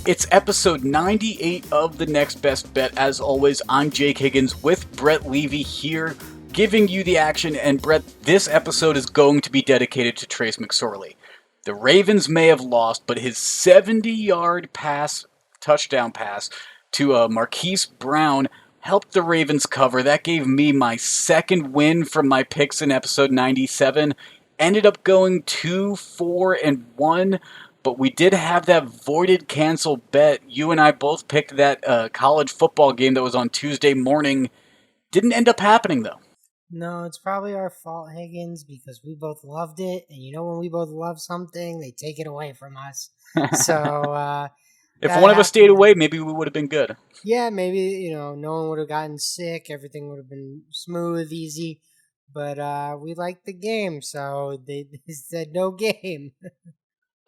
It's episode 98 of The Next Best Bet. As always, I'm Jake Higgins with Brett Levy here, giving you the action. And Brett, this episode is going to be dedicated to Trace McSorley. The Ravens may have lost, but his 70-yard touchdown pass to Marquise Brown helped the Ravens cover. That gave me my second win from my picks in episode 97. Ended up going 2-4-1. But we did have that voided cancel bet. You and I both picked that college football game that was on Tuesday morning. Didn't end up happening, though. No, it's probably our fault, Higgins, because we both loved it. And when we both love something, they take it away from us. So If that one of us stayed happened. away, maybe we would have been good. Yeah, maybe, no one would have gotten sick. Everything would have been smooth, easy. But we liked the game, so they said no game.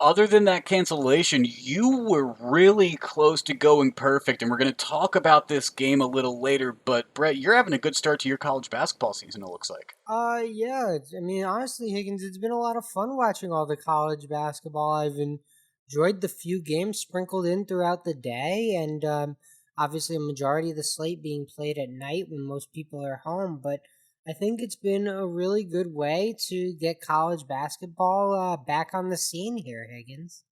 Other than that cancellation, you were really close to going perfect, and we're going to talk about this game a little later. But, Brett, you're having a good start to your college basketball season, it looks like. Yeah. Honestly, Higgins, it's been a lot of fun watching all the college basketball. I've enjoyed the few games sprinkled in throughout the day, and obviously a majority of the slate being played at night when most people are home. But I think it's been a really good way to get college basketball back on the scene here, Higgins.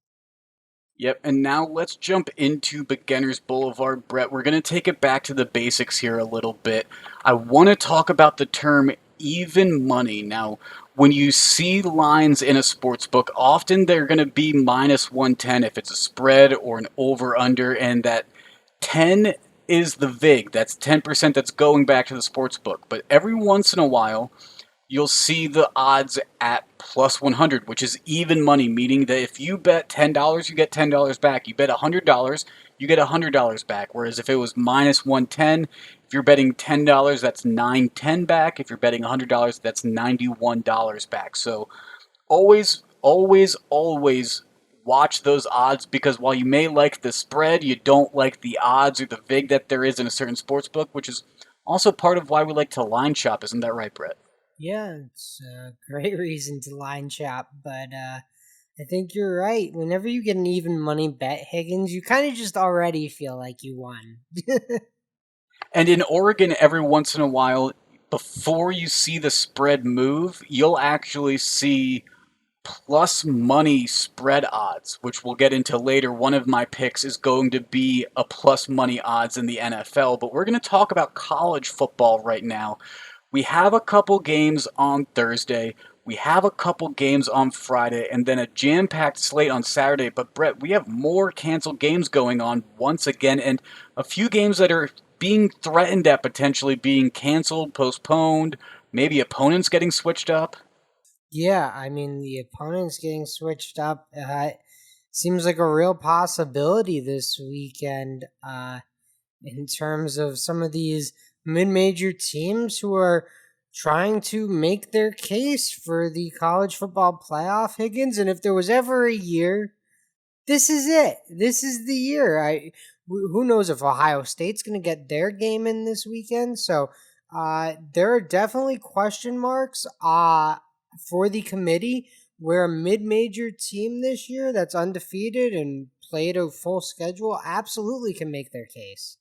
Yep, and now let's jump into Beginners Boulevard, Brett. We're going to take it back to the basics here a little bit. I want to talk about the term even money. Now, when you see lines in a sports book, often they're going to be minus 110 if it's a spread or an over-under, and that 10 is the VIG. That's 10% that's going back to the sports book. But every once in a while, you'll see the odds at plus 100, which is even money, meaning that if you bet $10, you get $10 back. You bet $100, you get $100 back. Whereas if it was minus 110, if you're betting $10, that's $9.10 back. If you're betting $100, that's $91 back. So always, always, always watch those odds, because while you may like the spread, you don't like the odds or the VIG that there is in a certain sports book, which is also part of why we like to line shop. Isn't that right, Brett? Yeah, it's a great reason to line shop, but I think you're right. Whenever you get an even money bet, Higgins, you kind of just already feel like you won. And in Oregon, every once in a while, before you see the spread move, you'll actually see plus money spread odds, which we'll get into later. One of my picks is going to be a plus money odds in the NFL, but we're going to talk about college football right now. We have a couple games on Thursday. We have a couple games on Friday, and then a jam-packed slate on Saturday. But, Brett, we have more canceled games going on once again, and a few games that are being threatened at potentially being canceled, postponed, maybe opponents getting switched up. Yeah, the opponents getting switched up seems like a real possibility this weekend in terms of some of these mid-major teams who are trying to make their case for the college football playoff, Higgins. And if there was ever a year, this is it. This is the year. Who knows if Ohio State's going to get their game in this weekend? So there are definitely question marks for the committee, where a mid-major team this year that's undefeated and played a full schedule absolutely can make their case.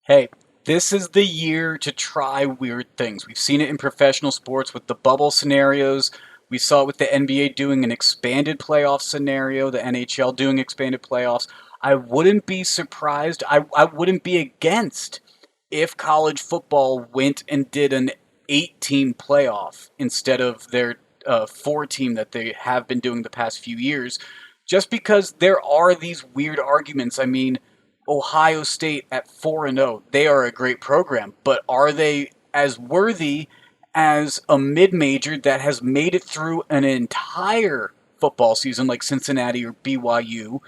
Hey, this is the year to try weird things. We've seen it in professional sports with the bubble scenarios. We saw it with the NBA doing an expanded playoff scenario, the NHL doing expanded playoffs. I wouldn't be surprised, I wouldn't be against if college football went and did an 8-team playoff instead of their 4-team that they have been doing the past few years, just because there are these weird arguments. I mean, Ohio State at 4-0, they are a great program, but are they as worthy as a mid-major that has made it through an entire football season like Cincinnati or BYU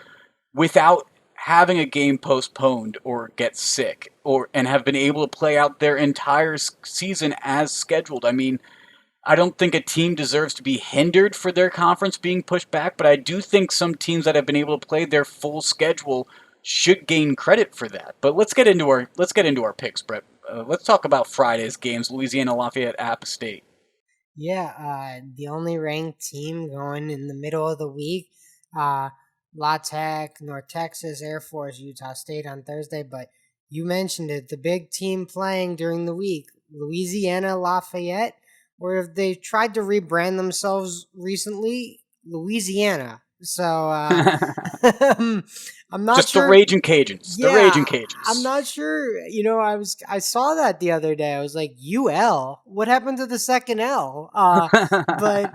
without having a game postponed or get sick, or and have been able to play out their entire season as scheduled? I mean, I don't think a team deserves to be hindered for their conference being pushed back, but I do think some teams that have been able to play their full schedule should gain credit for that. But let's get into our picks, Brett. Let's talk about Friday's games: Louisiana Lafayette, App State. Yeah, the only ranked team going in the middle of the week. Uh, La Tech, North Texas, Air Force, Utah State on Thursday. But you mentioned it, the big team playing during the week, Louisiana Lafayette, or if they tried to rebrand themselves recently, Louisiana. So I'm not Just the sure. Raging Cajuns. The Yeah, Raging I'm Cajuns. not sure. I saw that the other day. I was like, UL. What happened to the second L? But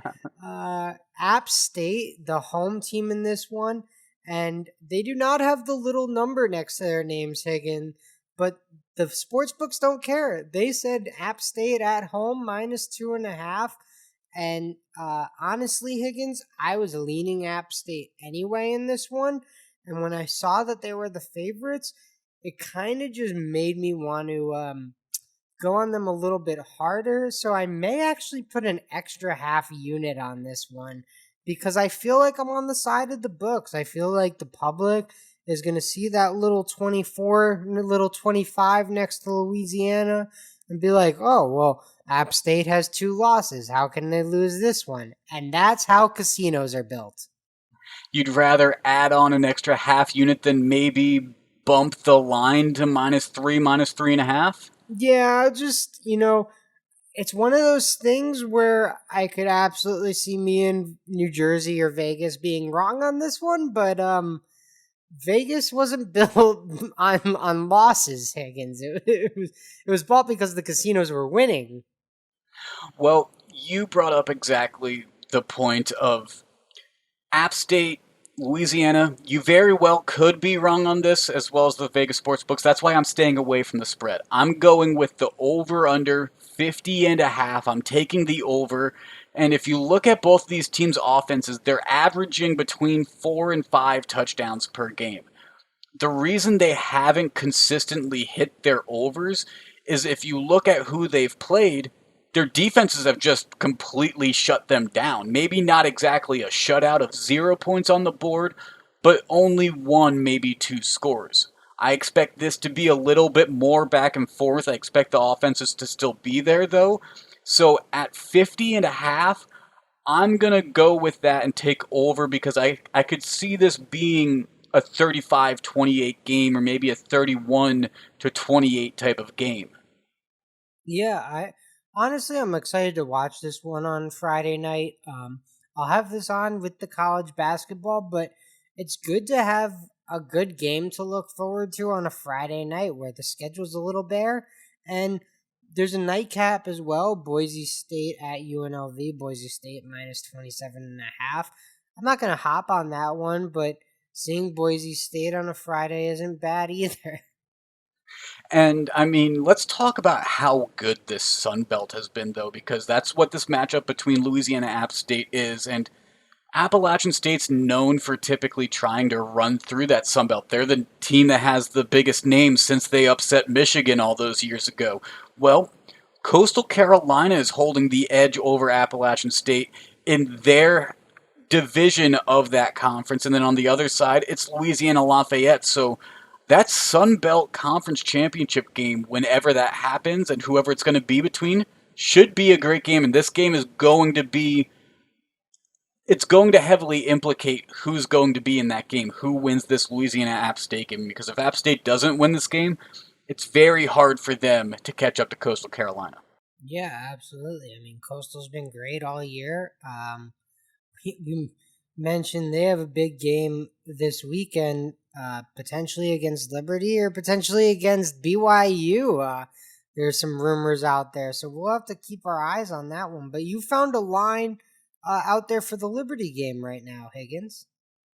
App State, the home team in this one, and they do not have the little number next to their names, Higgin. But the sports books don't care. They said App State at home -2.5. And honestly, Higgins, I was leaning App State anyway in this one. And when I saw that they were the favorites, it kind of just made me want to go on them a little bit harder. So I may actually put an extra half unit on this one because I feel like I'm on the side of the books. I feel like the public is going to see that little 24, little 25 next to Louisiana and be like, oh, well, App State has 2 losses. How can they lose this one? And that's how casinos are built. You'd rather add on an extra half unit than maybe bump the line to -3, -3.5? Yeah, just, it's one of those things where I could absolutely see me in New Jersey or Vegas being wrong on this one, but Vegas wasn't built on losses, Higgins. It was bought because the casinos were winning. Well, you brought up exactly the point of App State, Louisiana. You very well could be wrong on this, as well as the Vegas sports books. That's why I'm staying away from the spread. I'm going with the over under 50.5. I'm taking the over. And if you look at both of these teams' offenses, they're averaging between 4 and 5 touchdowns per game. The reason they haven't consistently hit their overs is if you look at who they've played, their defenses have just completely shut them down. Maybe not exactly a shutout of 0 points on the board, but only one, maybe two scores. I expect this to be a little bit more back and forth. I expect the offenses to still be there, though. So at 50.5, I'm going to go with that and take over because I could see this being a 35-28 game or maybe a 31-28 type of game. Yeah, I honestly I'm excited to watch this one on Friday night. I'll have this on with the college basketball, but it's good to have a good game to look forward to on a Friday night where the schedule's a little bare and there's a nightcap as well. Boise State at UNLV. Boise State -27.5. I'm not gonna hop on that one, but seeing Boise State on a Friday isn't bad either. And I mean, let's talk about how good this Sun Belt has been, though, because that's what this matchup between Louisiana and App State is. And Appalachian State's known for typically trying to run through that Sun Belt. They're the team that has the biggest name since they upset Michigan all those years ago. Well, Coastal Carolina is holding the edge over Appalachian State in their division of that conference. And then on the other side, it's Louisiana Lafayette. So that Sun Belt Conference Championship game, whenever that happens and whoever it's going to be between, should be a great game. And this game is going to be, it's going to heavily implicate who's going to be in that game, who wins this Louisiana App State game. Because if App State doesn't win this game, it's very hard for them to catch up to Coastal Carolina. Yeah, absolutely. I mean, Coastal's been great all year. We mentioned they have a big game this weekend, potentially against Liberty or potentially against BYU. There's some rumors out there, so we'll have to keep our eyes on that one. But you found a line out there for the Liberty game right now, Higgins.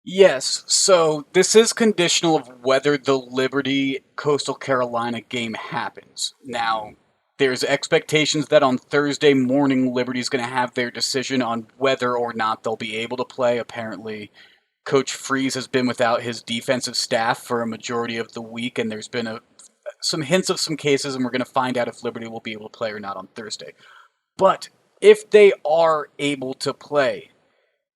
Yes, so this is conditional of whether the Liberty Coastal Carolina game happens. Now, there's expectations that on Thursday morning, Liberty's going to have their decision on whether or not they'll be able to play. Apparently, Coach Freeze has been without his defensive staff for a majority of the week, and there's been some hints of some cases, and we're going to find out if Liberty will be able to play or not on Thursday. But if they are able to play,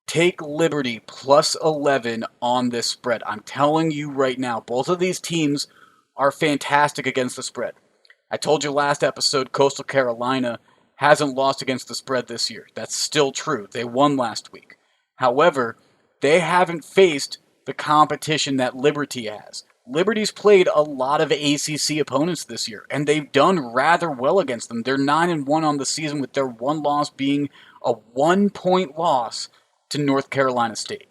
take Liberty plus 11 on this spread. I'm telling you right now, both of these teams are fantastic against the spread. I told you last episode, Coastal Carolina hasn't lost against the spread this year. That's still true. They won last week. However, they haven't faced the competition that Liberty has. Liberty's played a lot of ACC opponents this year, and they've done rather well against them. They're 9-1 on the season, with their one loss being a 1-point loss to North Carolina State.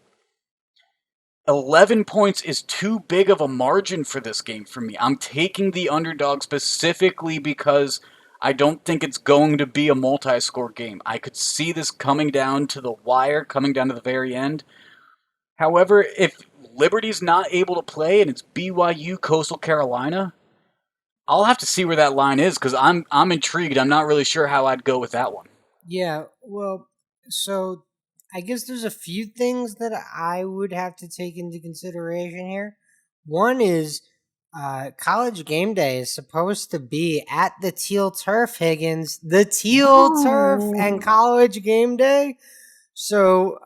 11 points is too big of a margin for this game for me. I'm taking the underdog specifically because I don't think it's going to be a multi-score game. I could see this coming down to the wire, coming down to the very end. However, if Liberty's not able to play and it's BYU Coastal Carolina, I'll have to see where that line is because I'm intrigued. I'm not really sure how I'd go with that one. Yeah, well, so I guess there's a few things that I would have to take into consideration here. One is college game day is supposed to be at the teal turf, Higgins. The teal turf and Ooh. college game day. So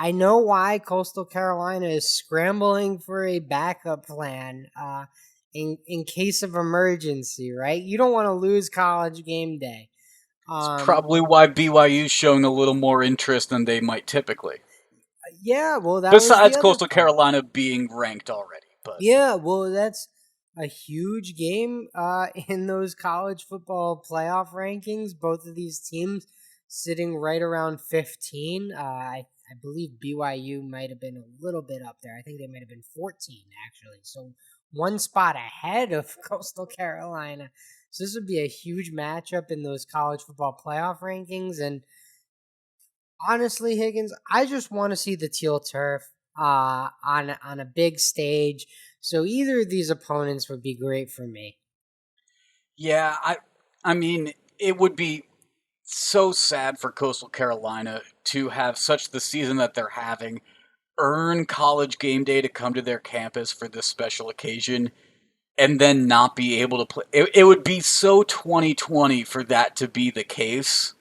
I know why Coastal Carolina is scrambling for a backup plan in case of emergency, right? You don't want to lose college game day. It's Um, probably why BYU's showing a little more interest than they might typically. yeah, well, that was the Besides other Coastal part. Carolina being ranked already, but Yeah, well, that's a huge game in those college football playoff rankings. Both of these teams sitting right around 15. I believe BYU might have been a little bit up there. I think they might have been 14, actually. So one spot ahead of Coastal Carolina. So this would be a huge matchup in those college football playoff rankings. And honestly, Higgins, I just want to see the teal turf on a big stage. So either of these opponents would be great for me. yeah, I mean, it would be so sad for Coastal Carolina to have such the season that they're having, earn college game day to come to their campus for this special occasion, and then not be able to play. It would be so 2020 for that to be the case.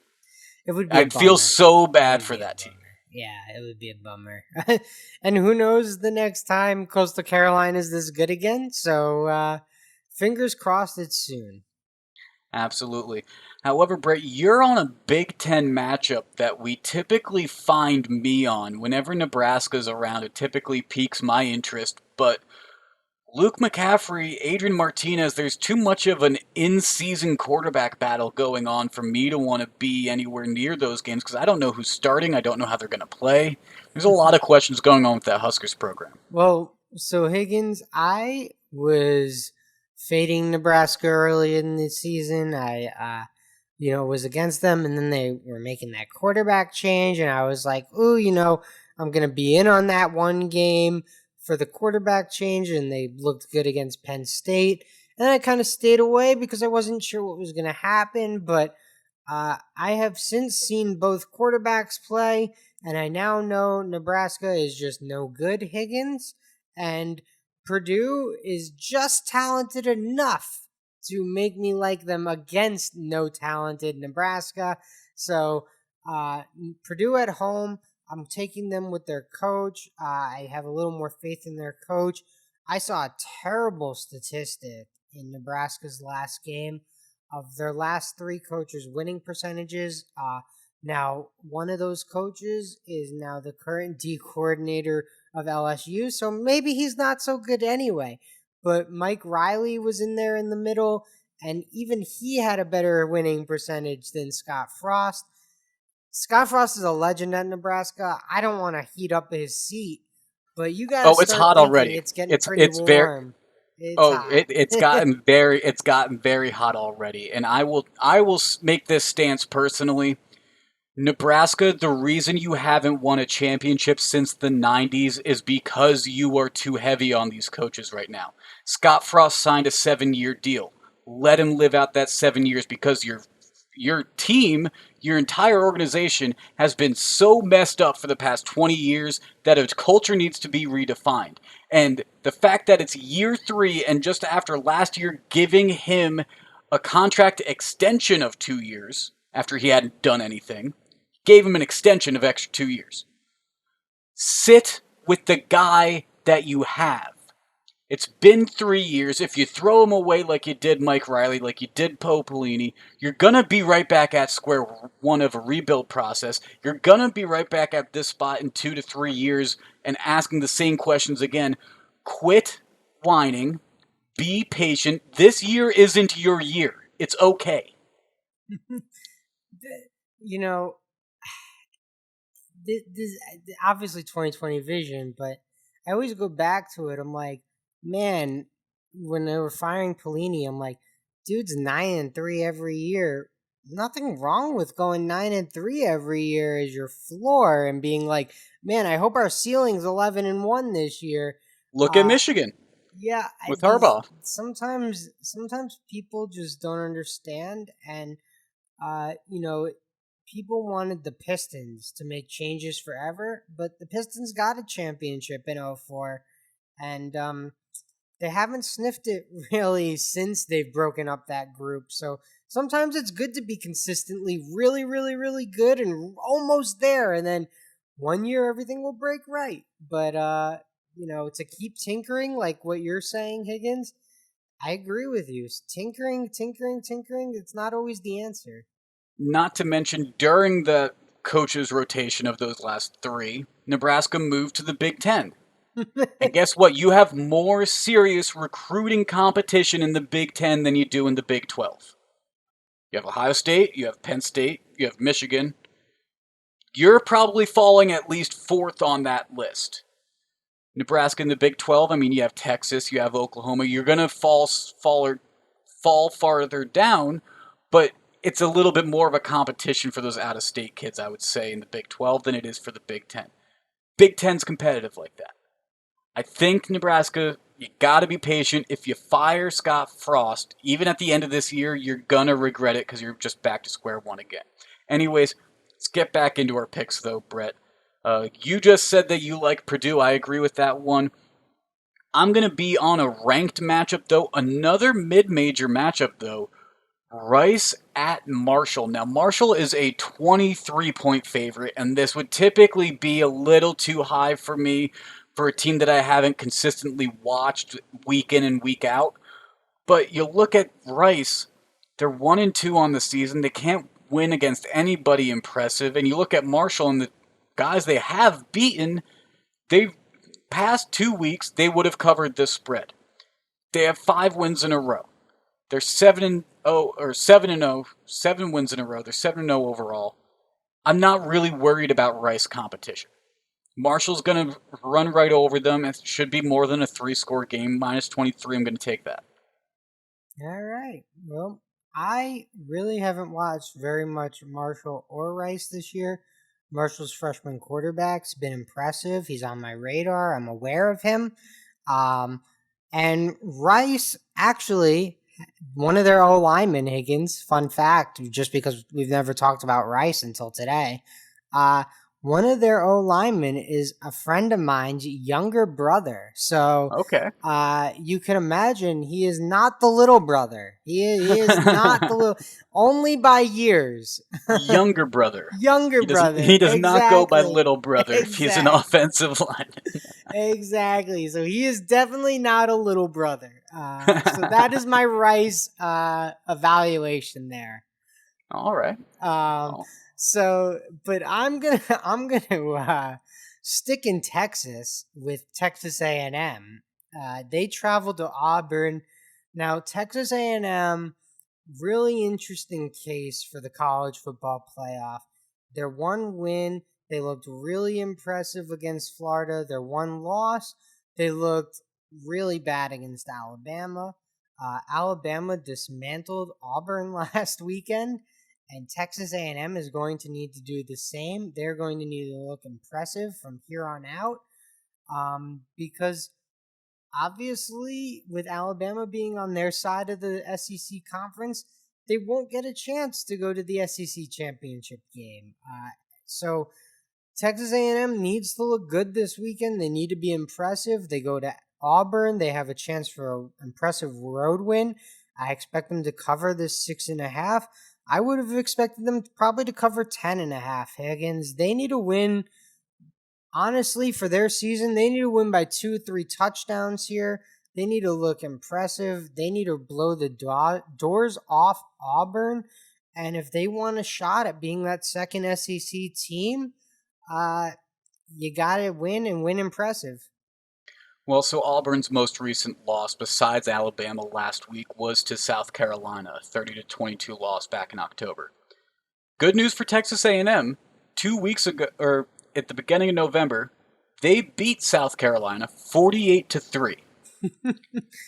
It would be a I'd feel bummer. so It bad would for be a that team. bummer. Yeah, it would be a bummer. And who knows the next time Coastal Carolina is this good again? So fingers crossed it's soon. Absolutely. However, Brett, you're on a Big Ten matchup that we typically find me on. Whenever Nebraska's around, it typically piques my interest. But Luke McCaffrey, Adrian Martinez, there's too much of an in-season quarterback battle going on for me to want to be anywhere near those games because I don't know who's starting. I don't know how they're going to play. There's a lot of questions going on with that Huskers program. Well, so Higgins, I was fading Nebraska early in the season. I was against them, and then they were making that quarterback change, and I was like, ooh, I'm gonna be in on that one game for the quarterback change, and they looked good against Penn State. And I kind of stayed away because I wasn't sure what was gonna happen, but I have since seen both quarterbacks play, and I now know Nebraska is just no good, Higgins, and Purdue is just talented enough to make me like them against no talented Nebraska. So, Purdue at home, I'm taking them with their coach. I have a little more faith in their coach. I saw a terrible statistic in Nebraska's last game of their last three coaches' winning percentages. Now, one of those coaches is now the current D coordinator of LSU, so maybe he's not so good anyway. But Mike Riley was in there in the middle, and even he had a better winning percentage than Scott Frost. Scott Frost is a legend at Nebraska. I don't want to heat up his seat, but you got to Oh, it's start hot thinking already. it's getting It's pretty it's very warm. It's Oh, hot. it's gotten very hot already, and I will make this stance personally. Nebraska, the reason you haven't won a championship since the 90s is because you are too heavy on these coaches right now. Scott Frost signed a 7-year deal. Let him live out that 7 years because your team, your entire organization has been so messed up for the past 20 years that a culture needs to be redefined. And the fact that it's year 3 and just after last year giving him a contract extension of 2 years after he hadn't done anything, gave him an extension of extra 2 years. Sit with the guy that you have. It's been 3 years. If you throw him away like you did Mike Riley, like you did Poe Pelini, you're going to be right back at square one of a rebuild process. You're going to be right back at this spot in 2 to 3 years and asking the same questions again. Quit whining. Be patient. This year isn't your year. It's okay. You know, this obviously 2020 vision, but I always go back to it. I'm like, man, when they were firing Pelini, I'm like, dude's 9-3 every year. Nothing wrong with going 9-3 every year as your floor and being like, man, I hope our ceiling's 11-1 this year. Look at Uh, Michigan yeah, with these Harbaugh. sometimes people just don't understand, and you know, people wanted the Pistons to make changes forever, but the Pistons got a championship in '04, and they haven't sniffed it really since they've broken up that group. So sometimes it's good to be consistently really, really, really good and almost there, and then one year everything will break right. But to keep tinkering like what you're saying, Higgins, I agree with you. Tinkering, tinkering, tinkering, it's not always the answer. Not to mention, during the coaches' rotation of those last three, Nebraska moved to the Big Ten. And guess what? You have more serious recruiting competition in the Big Ten than you do in the Big 12. You have Ohio State, you have Penn State, you have Michigan. You're probably falling at least fourth on that list. Nebraska in the Big 12, I mean, you have Texas, you have Oklahoma. You're going to fall farther down, but it's a little bit more of a competition for those out-of-state kids, I would say, in the Big 12 than it is for the Big 10. Big 10's competitive like that. I think Nebraska, you got to be patient. If you fire Scott Frost, even at the end of this year, you're going to regret it because you're just back to square one again. Anyways, let's get back into our picks, though, Brett. You just said that you like Purdue. I agree with that one. I'm going to be on a ranked matchup, though. Another mid-major matchup, though. Rice at Marshall. Now, Marshall is a 23-point favorite, and this would typically be a little too high for me for a team that I haven't consistently watched week in and week out. But you look at Rice, they're 1-2 on the season. They can't win against anybody impressive. And you look at Marshall and the guys they have beaten, they've past 2 weeks, they would have covered this spread. They have 5 wins in a row. They're 7-0 or 7-0, 7 wins in a row. They're 7-0 overall. I'm not really worried about Rice competition. Marshall's going to run right over them. It should be more than a 3-score game. Minus 23, I'm going to take that. All right. Well, I really haven't watched very much Marshall or Rice this year. Marshall's freshman quarterback's been impressive. He's on my radar. I'm aware of him. Um, and Rice, actually, one of their O linemen, Higgins, fun fact, just because we've never talked about Rice until today, uh, one of their O linemen is a friend of mine's younger brother. So Okay. you can imagine he is not the little brother. He is not the little, only by years. Younger brother. Younger brother. He does not go by Exactly. little brother if he's an Exactly. offensive lineman. Exactly. So he is definitely not a little brother. So that is my Rice evaluation there. All right. Um, Oh, but I'm gonna stick in Texas with Texas A&M. They traveled to Auburn. Now Texas A&M, really interesting case for the college football playoff. Their one win, they looked really impressive against Florida. Their one loss, they looked really bad against Alabama. Alabama dismantled Auburn last weekend, and Texas A&M is going to need to do the same. They're going to need to look impressive from here on out, because obviously, with Alabama being on their side of the SEC conference, they won't get a chance to go to the SEC championship game. So Texas A&M needs to look good this weekend. They need to be impressive. They go to Auburn. They have a chance for an impressive road win. I expect them to cover this 6.5. I would have expected them probably to cover 10.5. Higgins, they need to win. Honestly, for their season, they need to win by 2-3 touchdowns here. They need to look impressive. They need to blow the doors off Auburn. And if they want a shot at being that second SEC team, uh, you got to win and win impressive. Well, so Auburn's most recent loss, besides Alabama last week, was to South Carolina, 30-22 loss back in October. Good news for Texas A&M. 2 weeks ago, or at the beginning of November, they beat South Carolina 48-3. And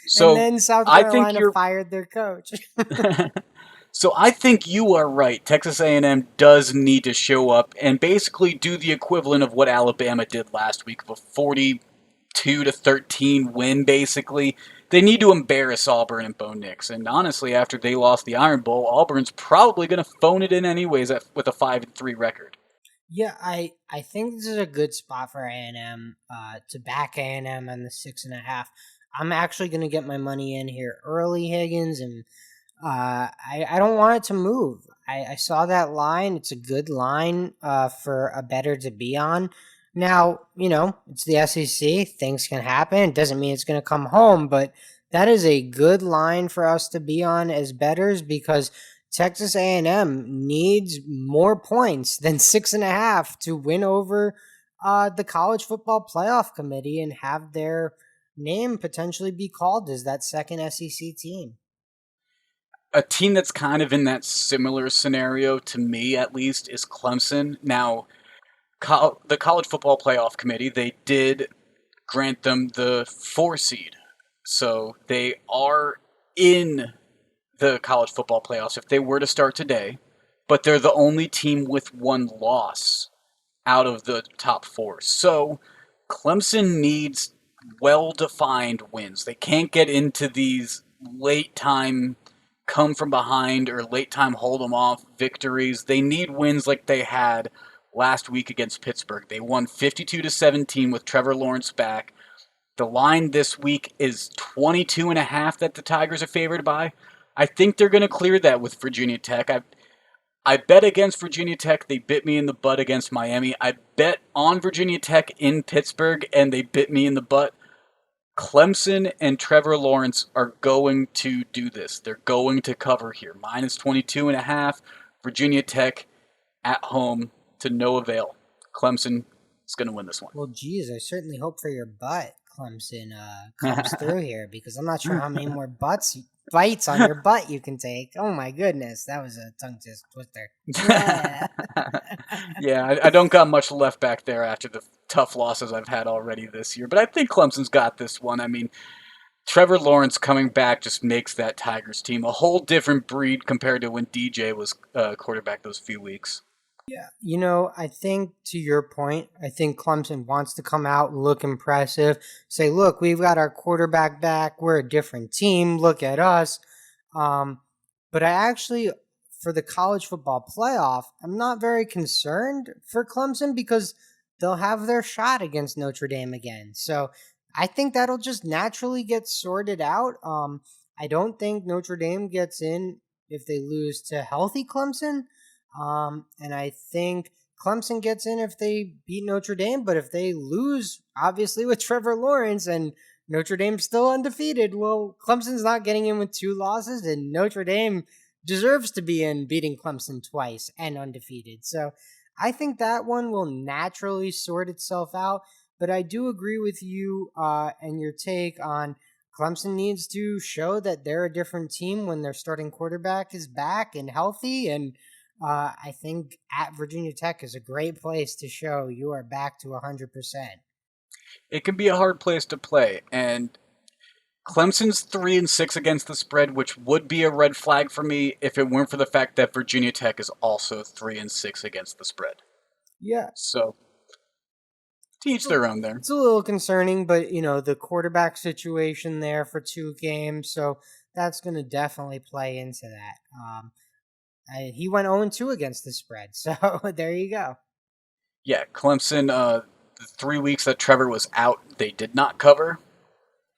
So then South I think Carolina you're fired their coach. So I think you are right. Texas A&M does need to show up and basically do the equivalent of what Alabama did last week of a 42-13 win basically. They need to embarrass Auburn and Bo Nix. And honestly, after they lost the Iron Bowl, Auburn's probably going to phone it in anyways with a 5-3 record. Yeah, I think this is a good spot for A&M to back A&M on the 6.5. I'm actually going to get my money in here early, Higgins, and I don't want it to move. I saw that line. It's a good line for a better to be on. Now, it's the SEC. Things can happen. It doesn't mean it's going to come home, but that is a good line for us to be on as betters because Texas A&M needs more points than 6.5 to win over the College Football Playoff Committee and have their name potentially be called as that second SEC team. A team that's kind of in that similar scenario, to me at least, is Clemson. Now, the College Football Playoff Committee, they did grant them the 4 seed. So they are in the college football playoffs if they were to start today, but they're the only team with one loss out of the top 4. So Clemson needs well-defined wins. They can't get into these late time come from behind or late time hold them off victories. They need wins like they had last week against Pittsburgh. They won 52-17 with Trevor Lawrence back. The line this week is 22.5 that the Tigers are favored by. I think they're going to clear that with Virginia Tech. I bet against Virginia Tech. They bit me in the butt against Miami. I bet on Virginia Tech in Pittsburgh, and they bit me in the butt. Clemson and Trevor Lawrence are going to do this. They're going to cover here. Minus 22.5. Virginia Tech at home to no avail. Clemson is going to win this one. Well, geez, I certainly hope for your butt Clemson comes through here because I'm not sure how many more bites on your butt you can take. Oh my goodness, that was a tongue twister. Yeah. Yeah, I don't got much left back there after the tough losses I've had already this year, but I think Clemson's got this one. I mean, Trevor Lawrence coming back just makes that Tigers team a whole different breed compared to when DJ was quarterback those few weeks. I think to your point, I think Clemson wants to come out and look impressive. Say, look, we've got our quarterback back. We're a different team. Look at us. But I actually, for the college football playoff, I'm not very concerned for Clemson because they'll have their shot against Notre Dame again. So I think that'll just naturally get sorted out. I don't think Notre Dame gets in if they lose to healthy Clemson. And I think Clemson gets in if they beat Notre Dame, but if they lose, obviously with Trevor Lawrence and Notre Dame's still undefeated, well, Clemson's not getting in with 2 losses, and Notre Dame deserves to be in beating Clemson twice and undefeated. So I think that one will naturally sort itself out. But I do agree with you and your take on Clemson needs to show that they're a different team when their starting quarterback is back and healthy. And I think at Virginia Tech is a great place to show you are back to 100%. It can be a hard place to play, and Clemson's 3-6 against the spread, which would be a red flag for me if it weren't for the fact that Virginia Tech is also 3-6 against the spread. Yeah. So, to each their own there. It's a little concerning, but the quarterback situation there for 2 games, so that's going to definitely play into that. He went 0-2 against the spread, so there you go. Yeah, Clemson, the 3 weeks that Trevor was out, they did not cover.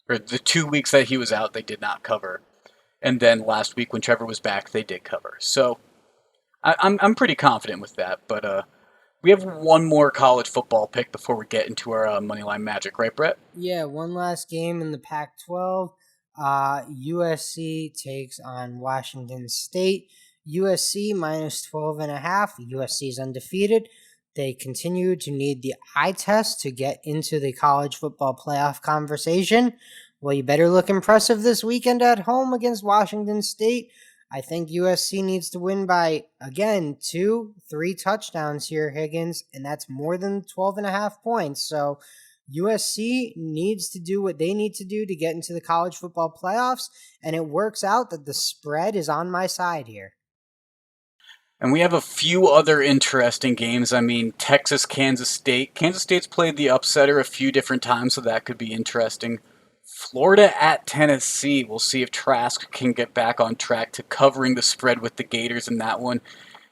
Or the 2 weeks that he was out, they did not cover. And then last week when Trevor was back, they did cover. So I'm pretty confident with that. But We have one more college football pick before we get into our Moneyline Magic, right, Brett? Yeah, one last game in the Pac 12. USC takes on Washington State. USC minus 12 and a half. USC is undefeated. They continue to need the eye test to get into the college football playoff conversation. Well, you better look impressive this weekend at home against Washington State. I think USC needs to win by, again, 2, 3 touchdowns here, Higgins, and that's more than 12 and a half points. So USC needs to do what they need to do to get into the college football playoffs, and it works out that the spread is on my side here. And we have a few other interesting games. I mean, Texas, Kansas State. Kansas State's played the upsetter a few different times, so that could be interesting. Florida at Tennessee. We'll see if Trask can get back on track to covering the spread with the Gators in that one.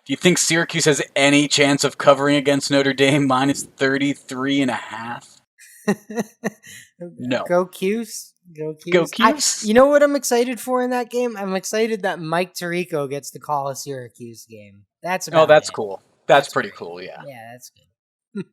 Do you think Syracuse has any chance of covering against Notre Dame minus 33 and a half? No. Go Cuse. Go Cuse. Go Cuse? You know what I'm excited for in that game? I'm excited that Mike Tirico gets to call a Syracuse game. That's about that's it. cool. That's pretty cool, yeah. Yeah, that's good.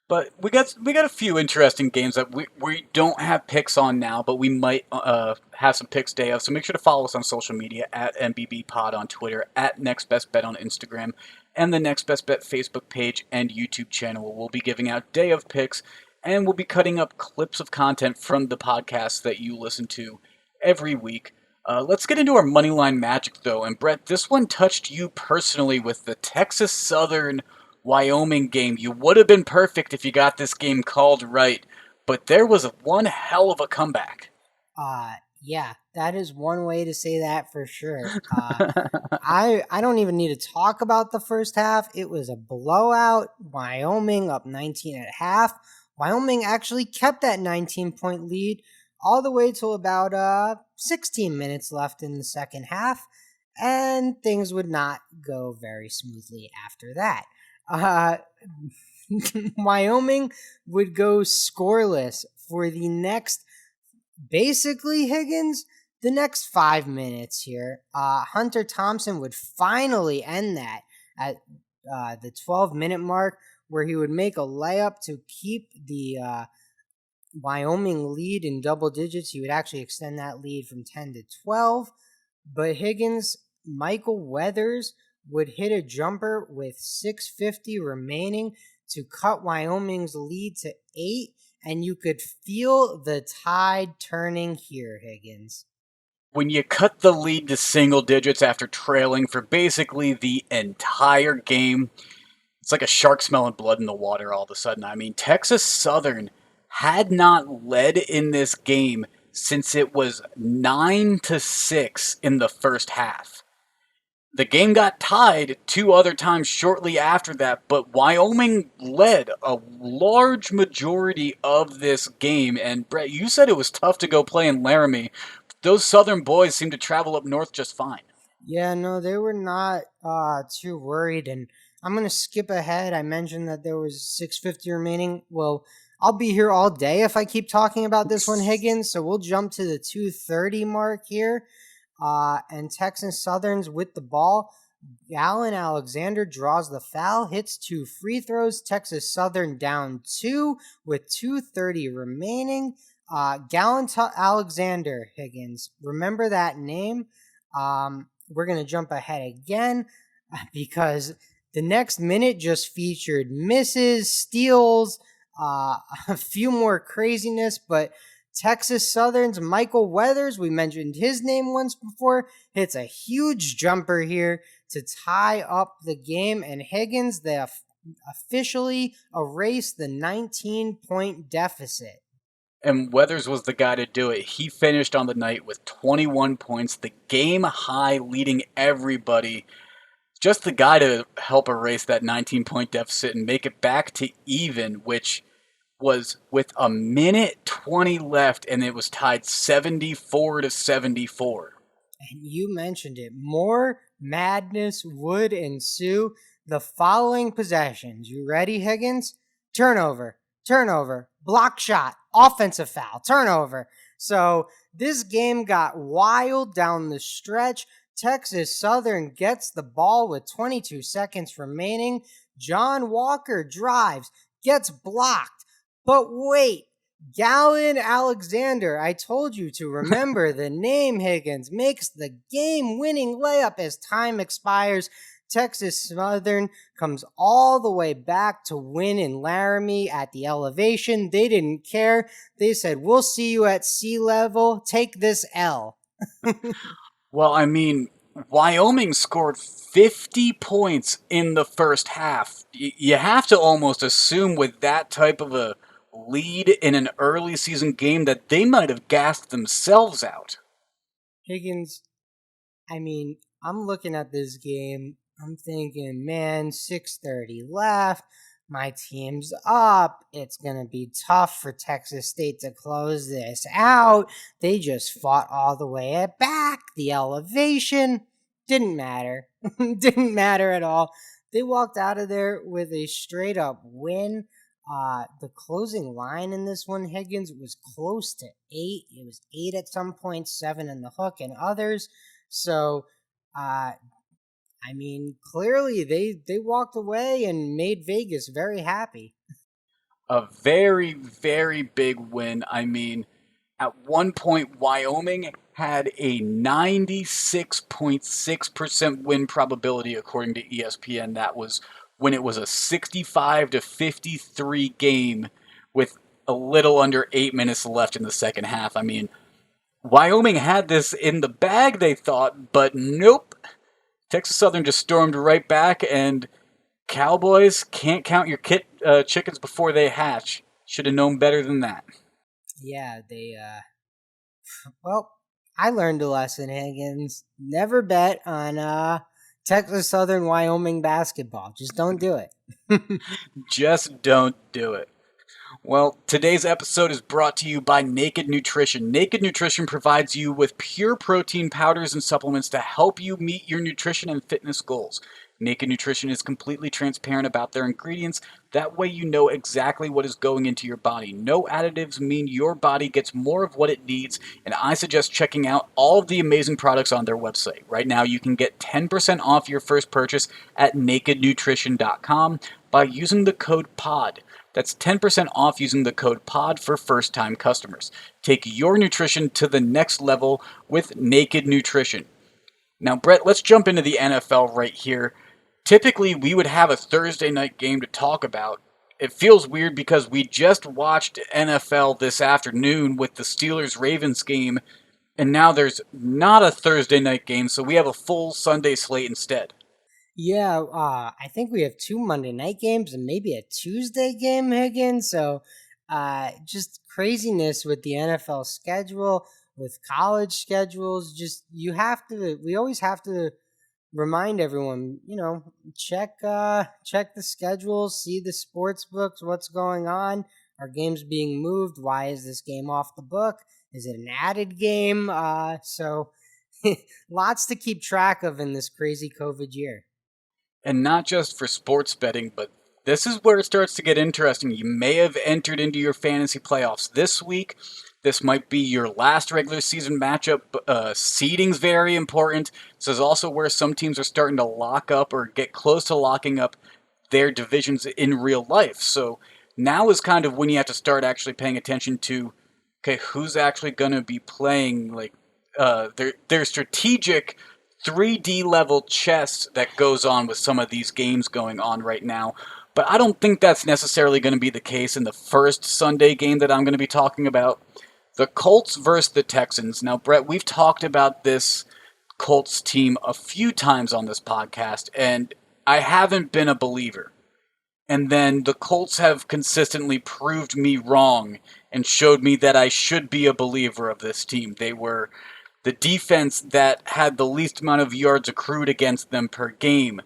But we got a few interesting games that we don't have picks on now, but we might have some picks day of. So make sure to follow us on social media at MBB Pod on Twitter, at Next Best Bet on Instagram, and the Next Best Bet Facebook page and YouTube channel. We'll be giving out day of picks, and we'll be cutting up clips of content from the podcasts that you listen to every week. Let's get into our Moneyline Magic, though. And Brett, this one touched you personally with the Texas Southern Wyoming game. You would have been perfect if you got this game called right, but there was one hell of a comeback. Yeah, that is one way to say that for sure. I don't even need to talk about the first half. It was a blowout. Wyoming up 19 and a half. Wyoming actually kept that 19-point lead all the way till about 16 minutes left in the second half, and things would not go very smoothly after that. Wyoming would go scoreless for the next, basically, Higgins, the next 5 minutes here. Hunter Thompson would finally end that at the 12-minute mark, where he would make a layup to keep the Wyoming lead in double digits. He would actually extend that lead from 10 to 12. But Higgins, Michael Weathers would hit a jumper with 6:50 remaining to cut Wyoming's lead to 8, and you could feel the tide turning here, Higgins. When you cut the lead to single digits after trailing for basically the entire game, it's like a shark smelling blood in the water all of a sudden. I mean, Texas Southern had not led in this game since it was 9-6 in the first half. The game got tied 2 other times shortly after that, but Wyoming led a large majority of this game. And Brett, you said it was tough to go play in Laramie. Those Southern boys seem to travel up north just fine. Yeah, no, they were not too worried. And I'm going to skip ahead. I mentioned that there was 6:50 remaining. Well, I'll be here all day if I keep talking about this one, Higgins. So we'll jump to the 2:30 mark here. And Texas Southern's with the ball. Galen Alexander draws the foul, hits 2 free throws. Texas Southern down 2 with 2:30 remaining. Galen Alexander, Higgins. Remember that name. We're going to jump ahead again because the next minute just featured misses, steals, a few more craziness, but Texas Southern's Michael Weathers, we mentioned his name once before, hits a huge jumper here to tie up the game, and Higgins, they officially erased the 19-point deficit. And Weathers was the guy to do it. He finished on the night with 21 points, the game high, leading everybody. Just the guy to help erase that 19-point deficit and make it back to even, which was with a minute 20 left, and it was tied 74-74. And you mentioned it. More madness would ensue. The following possessions. You ready, Higgins? Turnover, block shot, offensive foul, turnover. So this game got wild down the stretch. Texas Southern gets the ball with 22 seconds remaining. John Walker drives, gets blocked. But wait, Gallon Alexander, I told you to remember the name Higgins, makes the game winning layup as time expires. Texas Southern comes all the way back to win in Laramie at the elevation. They didn't care. They said, "We'll see you at sea level. Take this L." Well, I mean, Wyoming scored 50 points in the first half. You have to almost assume with that type of a lead in an early season game that they might have gassed themselves out. Higgins, I mean, I'm looking at this game. I'm thinking, man, 6:30 left. My team's up. It's going to be tough for Texas State to close this out. They just fought all the way back. The elevation didn't matter. Didn't matter at all. They walked out of there with a straight up win. The closing line in this one, Higgins, was close to 8. It was 8 at some point, 7 in the hook, and others. So, uh, I mean, clearly they walked away and made Vegas very happy. A very, very big win. I mean, at one point, Wyoming had a 96.6% win probability, according to ESPN. That was when it was a 65 to 53 game with a little under 8 minutes left in the second half. I mean, Wyoming had this in the bag, they thought, but nope. Texas Southern just stormed right back, and Cowboys can't count your chickens before they hatch. Should have known better than that. Yeah, well, I learned a lesson, Higgins. Never bet on Texas Southern Wyoming basketball. Just don't do it. Just don't do it. Well, today's episode is brought to you by Naked Nutrition. Naked Nutrition provides you with pure protein powders and supplements to help you meet your nutrition and fitness goals. Naked Nutrition is completely transparent about their ingredients. That way you know exactly what is going into your body. No additives mean your body gets more of what it needs, and I suggest checking out all of the amazing products on their website. Right now you can get 10% off your first purchase at nakednutrition.com by using the code POD. That's 10% off using the code POD for first-time customers. Take your nutrition to the next level with Naked Nutrition. Now, Brett, let's jump into the NFL right here. Typically, we would have a Thursday night game to talk about. It feels weird because we just watched NFL this afternoon with the Steelers-Ravens game, and now there's not a Thursday night game, so we have a full Sunday slate instead. Yeah, I think we have 2 Monday night games and maybe a Tuesday game, Higgins. So, just craziness with the NFL schedule, with college schedules. Just we always have to remind everyone, check the schedules, see the sports books, what's going on. Are games being moved? Why is this game off the book? Is it an added game? So lots to keep track of in this crazy COVID year. And not just for sports betting, but this is where it starts to get interesting. You may have entered into your fantasy playoffs this week. This might be your last regular season matchup. Seeding's very important. This is also where some teams are starting to lock up or get close to locking up their divisions in real life. So now is kind of when you have to start actually paying attention to, okay, who's actually going to be playing like their strategic 3D level chess that goes on with some of these games going on right now. But I don't think that's necessarily going to be the case in the first Sunday game that I'm going to be talking about. The Colts versus the Texans. Now, Brett, we've talked about this Colts team a few times on this podcast, and I haven't been a believer. And then the Colts have consistently proved me wrong and showed me that I should be a believer of this team. They were the defense that had the least amount of yards accrued against them per game.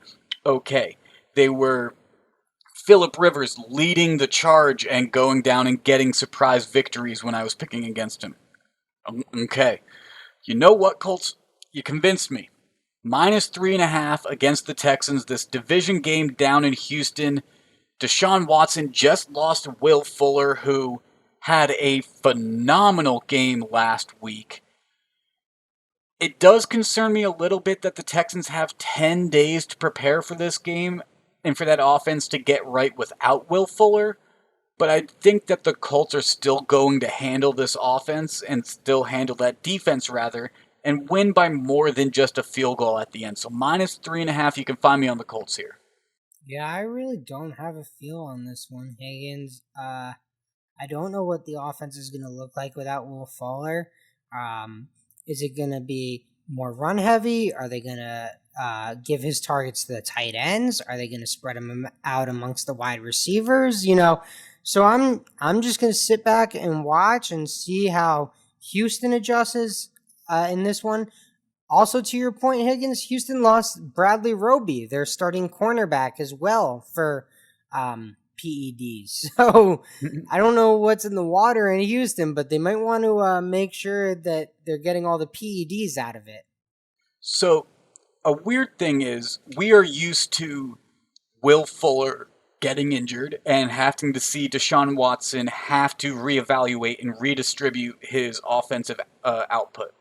Okay. They were Phillip Rivers leading the charge and going down and getting surprise victories when I was picking against him. Okay. You know what, Colts? You convinced me. -3.5 against the Texans. This division game down in Houston. Deshaun Watson just lost Will Fuller, who had a phenomenal game last week. It does concern me a little bit that the Texans have 10 days to prepare for this game. and for that offense to get right without Will Fuller. But I think that the Colts are still going to handle this offense and still handle that defense, rather, and win by more than just a field goal at the end. So -3.5, you can find me on the Colts here. Yeah, I really don't have a feel on this one, Higgins. I don't know what the offense is going to look like without Will Fuller. Is it going to be more run heavy? Are they going to give his targets to the tight ends? Are they going to spread him out amongst the wide receivers? So I'm just going to sit back and watch and see how Houston adjusts in this one. Also, to your point, Higgins, Houston lost Bradley Roby, their starting cornerback, as well for PEDs. So I don't know what's in the water in Houston, but they might want to make sure that they're getting all the PEDs out of it. So a weird thing is we are used to Will Fuller getting injured and having to see Deshaun Watson have to reevaluate and redistribute his offensive output.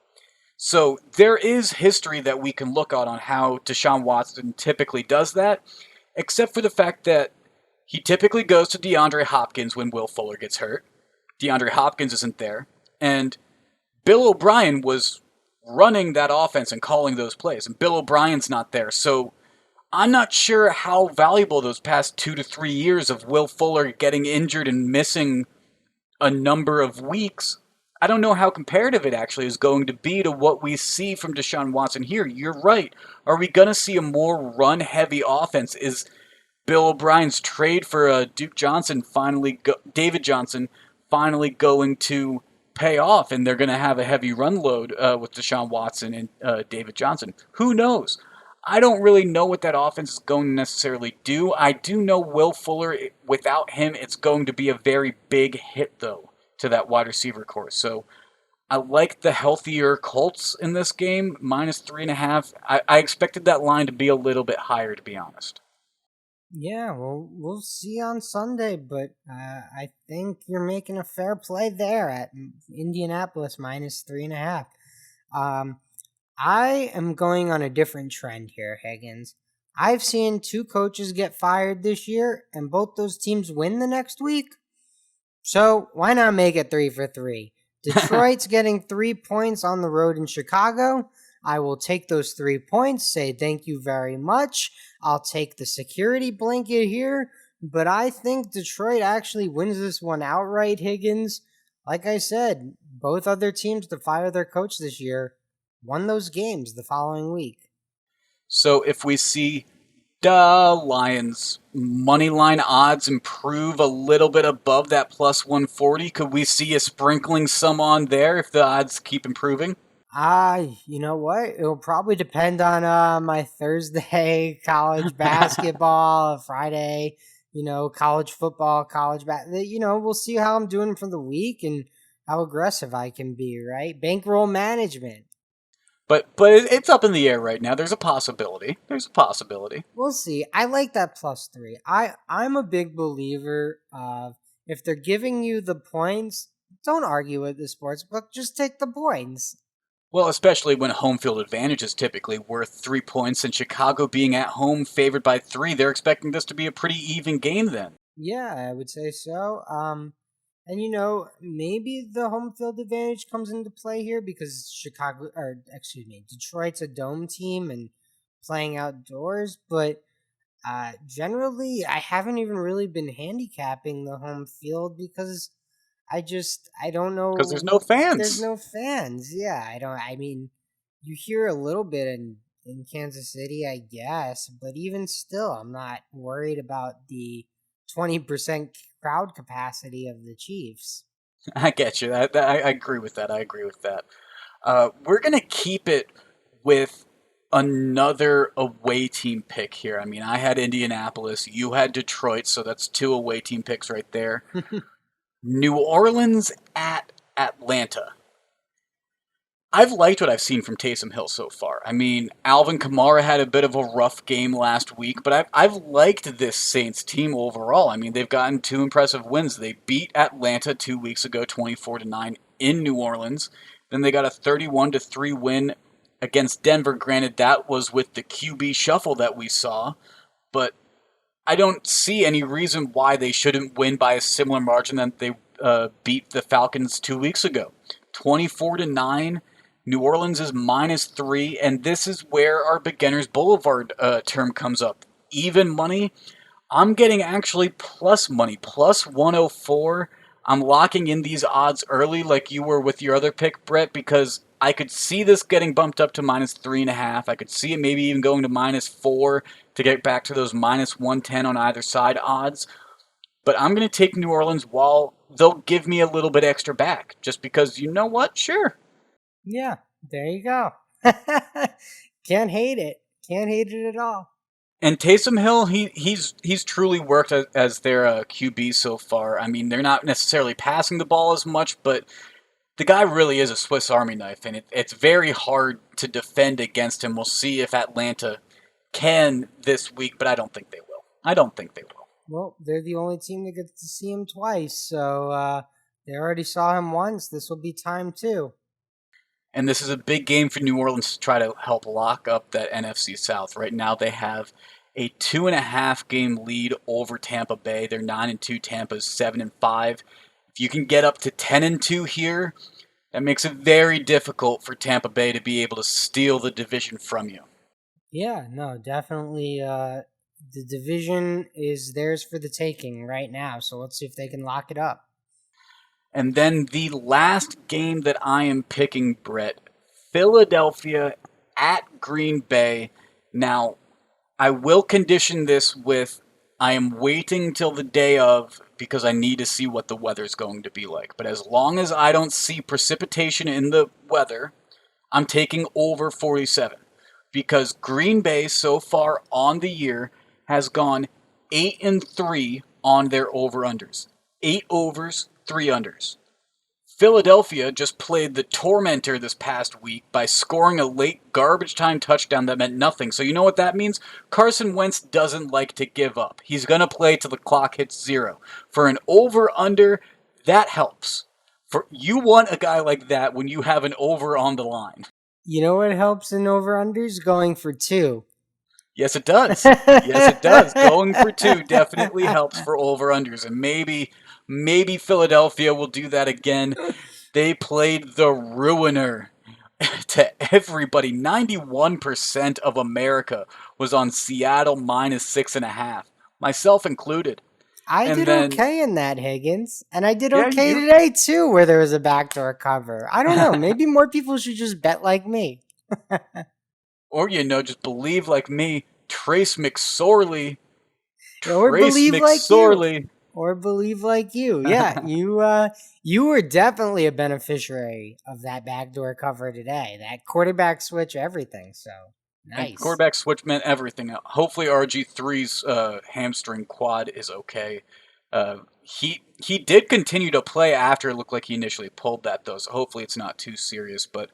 So there is history that we can look at on how Deshaun Watson typically does that, except for the fact that he typically goes to DeAndre Hopkins when Will Fuller gets hurt. DeAndre Hopkins isn't there, and Bill O'Brien was running that offense and calling those plays, and Bill O'Brien's not there. So I'm not sure how valuable those past 2 to 3 years of Will Fuller getting injured and missing a number of weeks. I don't know how comparative it actually is going to be to what we see from Deshaun Watson here. You're right. Are we going to see a more run-heavy offense? Is Bill O'Brien's trade for David Johnson finally going to pay off, and they're going to have a heavy run load with Deshaun Watson and David Johnson? Who knows? I don't really know what that offense is going to necessarily do. I do know Will Fuller, without him, it's going to be a very big hit, though, to that wide receiver core. So I like the healthier Colts in this game, -3.5. I expected that line to be a little bit higher, to be honest. Yeah, well, we'll see on Sunday, but I think you're making a fair play there at Indianapolis -3.5. Um, I am going on a different trend here, Higgins. I've seen two coaches get fired this year, and both those teams win the next week. So why not make it 3 for 3? Detroit's getting 3 points on the road in Chicago. I will take those 3 points, say thank you very much. I'll take the security blanket here, but I think Detroit actually wins this one outright, Higgins. Like I said, both other teams to fire their coach this year won those games the following week. So if we see the Lions money line odds improve a little bit above that +140, could we see a sprinkling some on there if the odds keep improving? You know what? It'll probably depend on my Thursday college basketball, Friday, college football, we'll see how I'm doing for the week and how aggressive I can be, right? Bankroll management. But it's up in the air right now. There's a possibility. There's a possibility. We'll see. I like that +3. I'm a big believer of if they're giving you the points, don't argue with the sports book, just take the points. Well, especially when home field advantage is typically worth 3 points, and Chicago being at home favored by 3, they're expecting this to be a pretty even game then. Yeah, I would say so. And maybe the home field advantage comes into play here because Detroit's a dome team and playing outdoors. But generally, I haven't even really been handicapping the home field because I don't Because there's know. no There's fans. no fans. Yeah, I don't. I mean, you hear a little bit in Kansas City, I guess, but even still, I'm not worried about the 20% crowd capacity of the Chiefs. I get you. I agree with that. I agree with that. We're going to keep it with another away team pick here. I mean, I had Indianapolis, you had Detroit, so that's 2 away team picks right there. New Orleans at Atlanta. I've liked what I've seen from Taysom Hill so far. I mean, Alvin Kamara had a bit of a rough game last week, but I've liked this Saints team overall. I mean, they've gotten 2 impressive wins. They beat Atlanta 2 weeks ago, 24-9 in New Orleans. Then they got a 31-3 win against Denver. Granted, that was with the QB shuffle that we saw, but I don't see any reason why they shouldn't win by a similar margin that they beat the Falcons 2 weeks ago. 24-9. New Orleans is -3, and this is where our beginners boulevard term comes up. Even money, I'm getting actually plus money, plus 104. I'm locking in these odds early, like you were with your other pick, Brett, because I could see this getting bumped up to -3.5. I could see it maybe even going to -4 to get back to those -110 on either side odds. But I'm going to take New Orleans while they'll give me a little bit extra back, just because you know what? Sure. Yeah, there you go. Can't hate it. Can't hate it at all. And Taysom Hill, he's truly worked as their QB so far. I mean, they're not necessarily passing the ball as much, but the guy really is a Swiss Army knife, and it's very hard to defend against him. We'll see if Atlanta can this week, but I don't think they will. I don't think they will. Well, they're the only team that gets to see him twice, so they already saw him once. This will be time too. And this is a big game for New Orleans to try to help lock up that NFC South. Right now, they have a 2.5 game lead over Tampa Bay. They're 9-2. Tampa's 7-5. If you can get up to 10-2 here, that makes it very difficult for Tampa Bay to be able to steal the division from you. Yeah, no, definitely. The division is theirs for the taking right now, so let's see if they can lock it up. And then the last game that I am picking, Brett, Philadelphia at Green Bay. Now, I will condition this with I am waiting till the day of because I need to see what the weather's going to be like. But as long as I don't see precipitation in the weather, I'm taking over 47 because Green Bay so far on the year has gone 8-3 on their over-unders. 8 overs, 3 unders. Philadelphia just played the tormentor this past week by scoring a late garbage time touchdown that meant nothing. So you know what that means? Carson Wentz doesn't like to give up. He's going to play till the clock hits 0. For an over-under, that helps. For you want a guy like that when you have an over on the line. You know what helps in over-unders? Going for 2. Yes, it does. Yes, it does. Going for 2 definitely helps for over-unders. And maybe Philadelphia will do that again. They played the ruiner to everybody. 91% of America was on Seattle -6.5, myself included. I And did then, okay in that, Higgins. And I did yeah, okay you. today, too, where there was a backdoor cover. I don't know. Maybe more people should just bet like me. Or, just believe like me. Trace McSorley. Or Trace believe like you. McSorley. Or believe like you. Yeah, you were definitely a beneficiary of that backdoor cover today. That quarterback switch, everything. So And nice. quarterback switch meant everything. Hopefully RG3's hamstring quad is okay. He did continue to play after it looked like he initially pulled that, though, so hopefully it's not too serious. But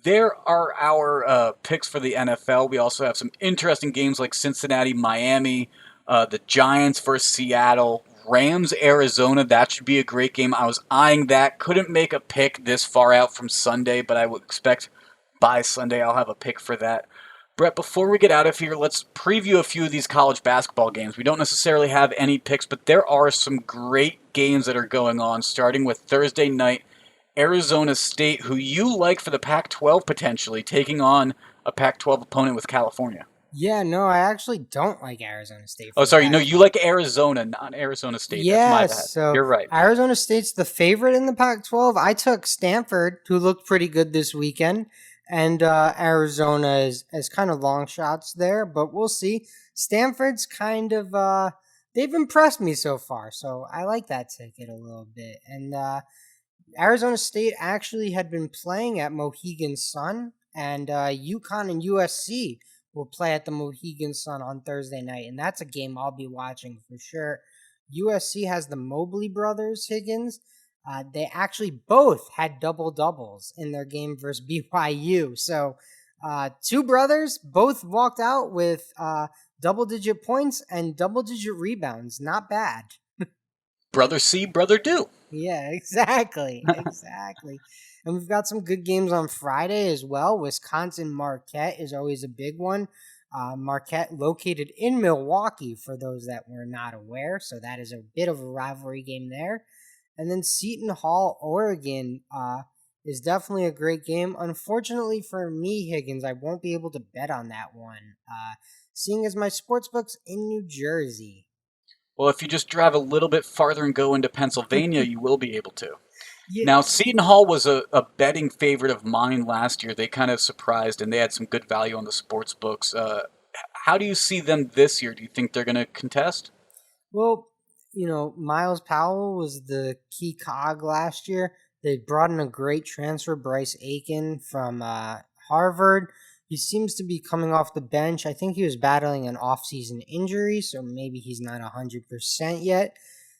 there are our picks for the NFL. We also have some interesting games like Cincinnati, Miami, the Giants versus Seattle, Rams, Arizona. That should be a great game. I was eyeing that. Couldn't make a pick this far out from Sunday, but I would expect by Sunday I'll have a pick for that. Brett, before we get out of here, let's preview a few of these college basketball games. We don't necessarily have any picks, but there are some great games that are going on, starting with Thursday night. Arizona State, who you like for the Pac-12 potentially, taking on a Pac-12 opponent with California. Yeah, no, I actually don't like Arizona State Oh, for the sorry, no, you Pac-12. like Arizona, not Arizona State. That's my Yes, bad. so You're right. Arizona State's the favorite in the Pac-12. I took Stanford, who looked pretty good this weekend, and Arizona is kind of long shots there, but we'll see. Stanford's kind of they've impressed me so far, so I like that ticket a little bit. And Arizona State actually had been playing at Mohegan Sun, and UConn and USC will play at the Mohegan Sun on Thursday night, and that's a game I'll be watching for sure. USC has the Mobley brothers, Higgins. They actually both had double doubles in their game versus BYU. So, two brothers both walked out with double digit points and double digit rebounds. Not bad. Brother see, brother do. Yeah, exactly. Exactly. And we've got some good games on Friday as well. Wisconsin Marquette is always a big one. Marquette located in Milwaukee, for those that were not aware. So that is a bit of a rivalry game there. And then Seton Hall, Oregon, is definitely a great game. Unfortunately for me, Higgins, I won't be able to bet on that one, seeing as my sportsbook's in New Jersey. Well, if you just drive a little bit farther and go into Pennsylvania, you will be able to. Yeah, Now, Seton Hall was a betting favorite of mine last year. They kind of surprised, and they had some good value on the sports books. How do you see them this year? Do you think they're going to contest? well, Miles Powell was the key cog last year. They brought in a great transfer, Bryce Aiken from Harvard. He seems to be coming off the bench. I think he was battling an off-season injury, so maybe he's not 100% yet.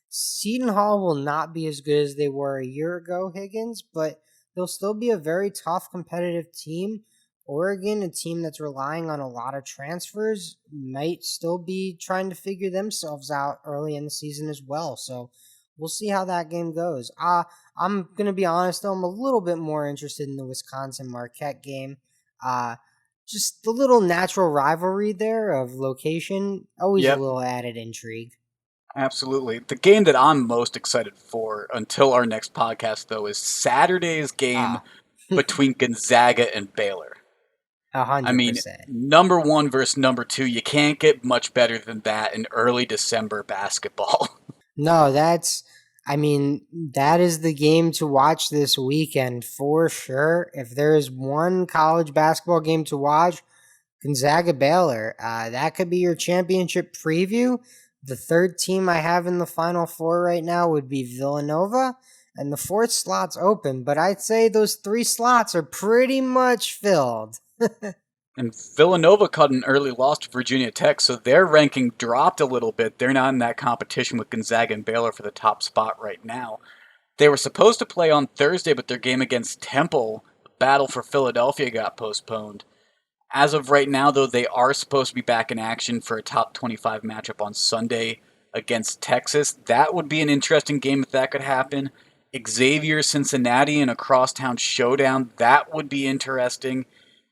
Seton Hall will not be as good as they were a year ago, Higgins, but they'll still be a very tough, competitive team. Oregon, a team that's relying on a lot of transfers, might still be trying to figure themselves out early in the season as well. So we'll see how that game goes. I'm going to be honest, though, I'm a little bit more interested in the Wisconsin Marquette game. Uh, just the little natural rivalry there of location, always a Yep, little added intrigue. absolutely. The game that I'm most excited for until our next podcast, though, is Saturday's game Ah, between Gonzaga and Baylor. a I hundred mean, percent. number one versus number two, you can't get much better than that in early December basketball. No, I mean, that is the game to watch this weekend for sure. If there is one college basketball game to watch, Gonzaga Baylor. That could be your championship preview. The third team I have in the Final Four right now would be Villanova, and the fourth slot's open, but I'd say those three slots are pretty much filled. And Villanova caught an early loss to Virginia Tech, so their ranking dropped a little bit. They're not in that competition with Gonzaga and Baylor for the top spot right now. They were supposed to play on Thursday, but their game against Temple, Battle for Philadelphia, got postponed. As of right now, though, they are supposed to be back in action for a top 25 matchup on Sunday against Texas. That would be an interesting game if that could happen. Xavier, Cincinnati in a crosstown showdown, that would be interesting.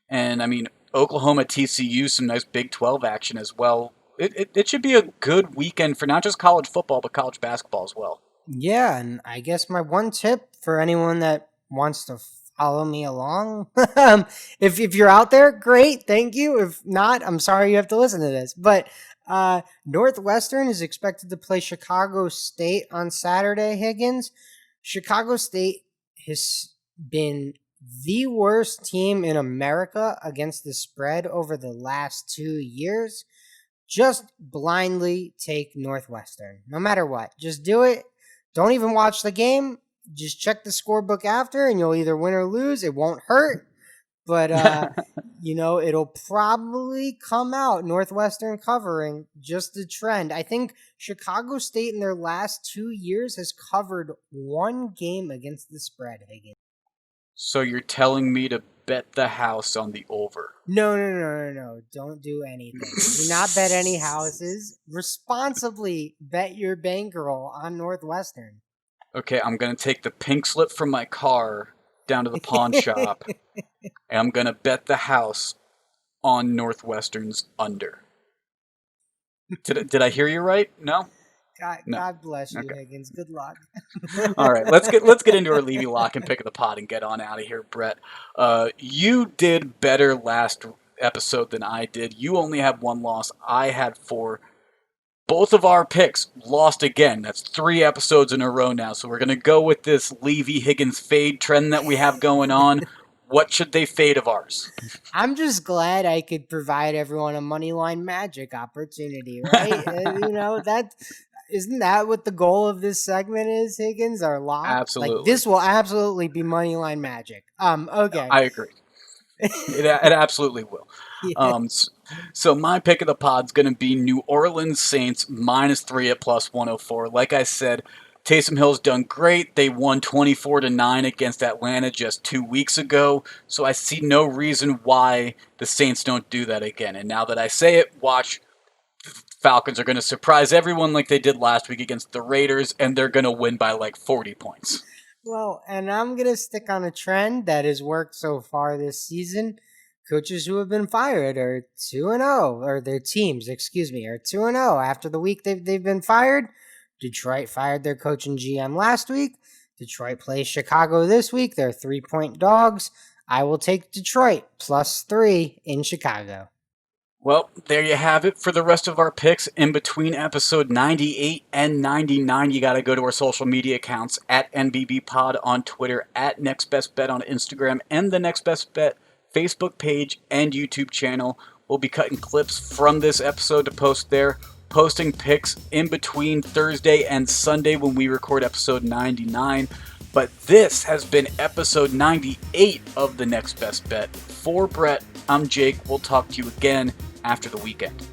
And I mean, Oklahoma, TCU, some nice Big 12 action as well. It should be a good weekend for not just college football, but college basketball as well. Yeah, and I guess my one tip for anyone that wants to follow me along, if you're out there, great, thank you. If not, I'm sorry you have to listen to this. But Northwestern is expected to play Chicago State on Saturday, Higgins. Chicago State has been the worst team in America against the spread over the last 2 years. Just blindly take Northwestern, no matter what. Just do it. Don't even watch the game. Just check the scorebook after, and you'll either win or lose. It won't hurt, but it'll probably come out Northwestern covering, just the trend. I think Chicago State in their last 2 years has covered one game against the spread, Higgins. So you're telling me to bet the house on the over? No, no, no, no, no. Don't do anything. Do not bet any houses. Responsibly bet your bankroll on Northwestern. Okay, I'm gonna take the pink slip from my car down to the pawn shop, and I'm gonna bet the house on Northwestern's under. Did I hear you right? No? God, No. God bless you, Okay. Higgins. Good luck. All right, let's get into our Levy lock and pick of the pot and get on out of here, Brett. You did better last episode than I did. You only had one loss. I had four. Both of our picks lost again. That's 3 episodes in a row now. So we're gonna go with this Levy Higgins fade trend that we have going on. What should they fade of ours? I'm just glad I could provide everyone a money line magic opportunity, right? That isn't that what the goal of this segment is, Higgins? Our lock? Like Absolutely, this will absolutely be money line magic. Okay. I agree. It absolutely will. Yeah. So my pick of the pod's going to be New Orleans Saints -3 at +104. Like I said, Taysom Hill's done great. They won 24-9 against Atlanta just 2 weeks ago. So I see no reason why the Saints don't do that again. And now that I say it, watch. Falcons are going to surprise everyone like they did last week against the Raiders, and they're going to win by like 40 points. Well, and I'm going to stick on a trend that has worked so far this season. coaches who have been fired are 2-0, or their teams, excuse me, are 2-0 after the week they've been fired. Detroit fired their coach and GM last week. Detroit plays Chicago this week. They're 3-point dogs. I will take Detroit +3 in Chicago. Well, there you have it for the rest of our picks. In between episode 98 and 99, you got to go to our social media accounts at NBB Pod on Twitter, at Next Best Bet on Instagram, and the Next Best Bet Facebook page and YouTube channel. We'll be cutting clips from this episode to post there, posting picks in between Thursday and Sunday when we record episode 99. But this has been episode 98 of the Next Best Bet. For Brett, I'm Jake. We'll talk to you again after the weekend.